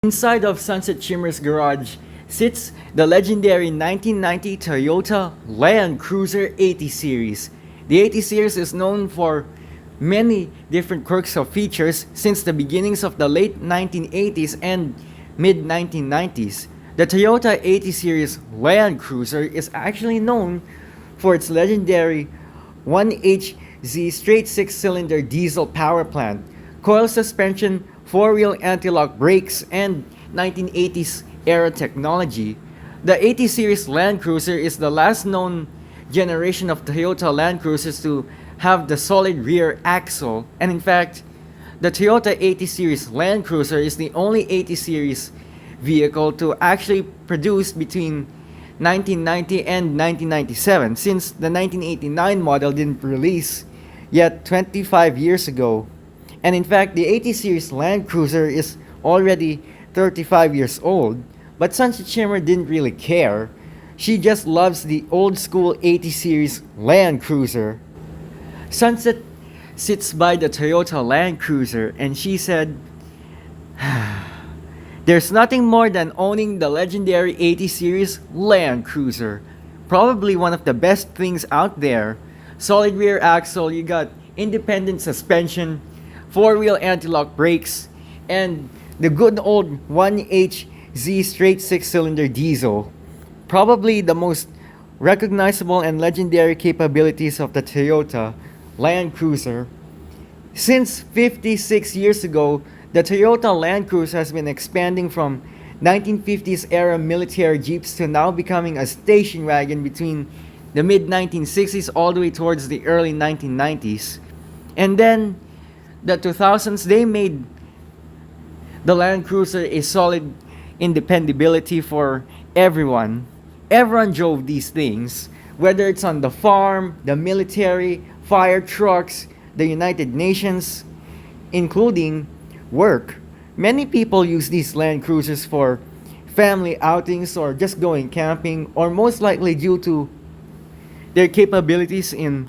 Inside of Sunset Shimmer's garage sits the legendary 1990 Toyota Land Cruiser 80 Series. The 80 Series is known for many different quirks of features since the beginnings of the late 1980s and mid 1990s. The Toyota 80 Series Land Cruiser is actually known for its legendary 1HZ straight 6-cylinder diesel power plant, coil suspension, four-wheel anti-lock brakes, and 1980s era technology. The 80 Series Land Cruiser is the last known generation of Toyota Land Cruisers to have the solid rear axle, and in fact, the Toyota 80 Series Land Cruiser is the only 80 Series vehicle to actually produce between 1990 and 1997, since the 1989 model didn't release yet 25 years ago. And in fact, the 80 Series Land Cruiser is already 35 years old, but Sunset Shimmer didn't really care. She just loves the old school 80 Series Land Cruiser. Sunset sits by the Toyota Land Cruiser and she said, "There's nothing more than owning the legendary 80 Series Land Cruiser. Probably one of the best things out there. Solid rear axle, you got independent suspension, four-wheel anti-lock brakes, and the good old 1HZ straight 6-cylinder diesel. Probably the most recognizable and legendary capabilities of the Toyota Land Cruiser. Since 56 years ago, the Toyota Land Cruiser has been expanding from 1950s era military jeeps to now becoming a station wagon between the mid 1960s all the way towards the early 1990s. And then the 2000s, they made the Land Cruiser a solid independability for everyone. Everyone drove these things, whether it's on the farm, the military, fire trucks, the United Nations, including work. Many people use these Land Cruisers for family outings or just going camping, or most likely due to their capabilities in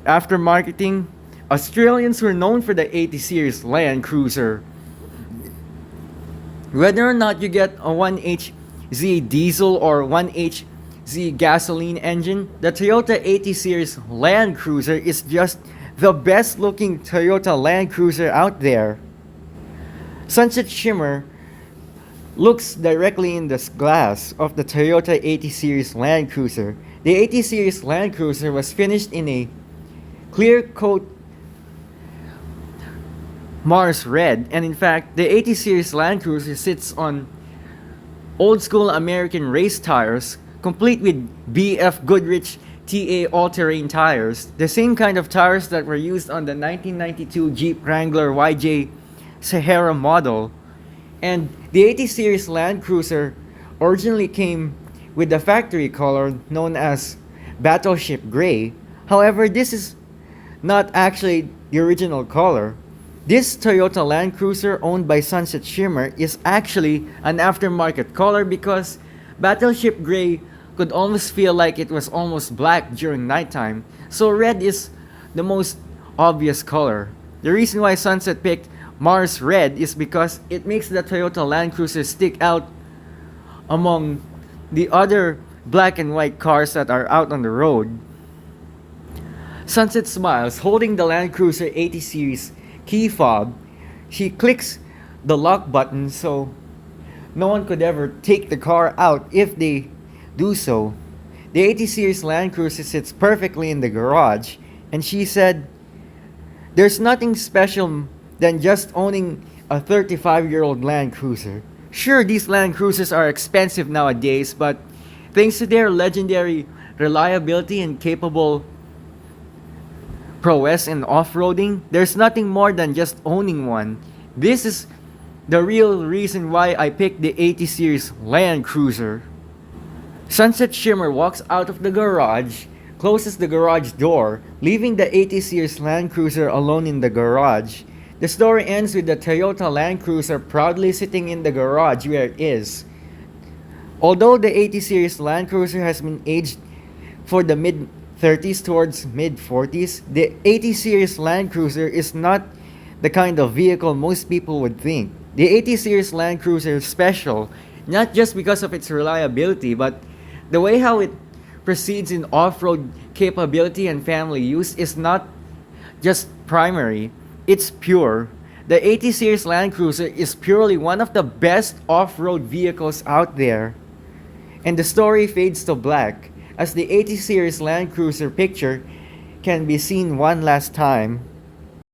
aftermarketing. Australians were known for the 80 Series Land Cruiser. Whether or not you get a 1HZ diesel or 1HZ gasoline engine, the Toyota 80 Series Land Cruiser is just the best looking Toyota Land Cruiser out there. Sunset Shimmer looks directly in the glass of the Toyota 80 Series Land Cruiser. The 80 Series Land Cruiser was finished in a clear coat Mars Red, and in fact, the 80 Series Land Cruiser sits on old school American race tires, complete with BF Goodrich TA all-terrain tires, the same kind of tires that were used on the 1992 Jeep Wrangler YJ Sahara model. And the 80 Series Land Cruiser originally came with the factory color known as Battleship Gray. However, this is not actually the original color. This Toyota Land Cruiser owned by Sunset Shimmer is actually an aftermarket color because Battleship Gray could almost feel like it was almost black during nighttime, so red is the most obvious color. The reason why Sunset picked Mars Red is because it makes the Toyota Land Cruiser stick out among the other black and white cars that are out on the road. Sunset smiles, holding the Land Cruiser 80 Series key fob. She clicks the lock button so no one could ever take the car out if they do so. The 80 Series Land Cruiser sits perfectly in the garage, and she said, "There's nothing special than just owning a 35-year-old Land Cruiser. Sure, these Land Cruisers are expensive nowadays, but thanks to their legendary reliability and capable prowess in off-roading, there's nothing more than just owning one. This is the real reason why I picked the 80 Series Land Cruiser." Sunset Shimmer walks out of the garage, closes the garage door, leaving the 80 Series Land Cruiser alone in the garage. The story ends with the Toyota Land Cruiser proudly sitting in the garage where it is. Although the 80 Series Land Cruiser has been aged for the mid 30s towards mid 40s, the 80 Series Land Cruiser is not the kind of vehicle most people would think. The 80 series Land Cruiser is special, not just because of its reliability, but the way how it proceeds in off-road capability and family use is not just primary, it's pure. The 80 series Land Cruiser is purely one of the best off-road vehicles out there. And the story fades to black as the 80 series Land Cruiser picture can be seen one last time.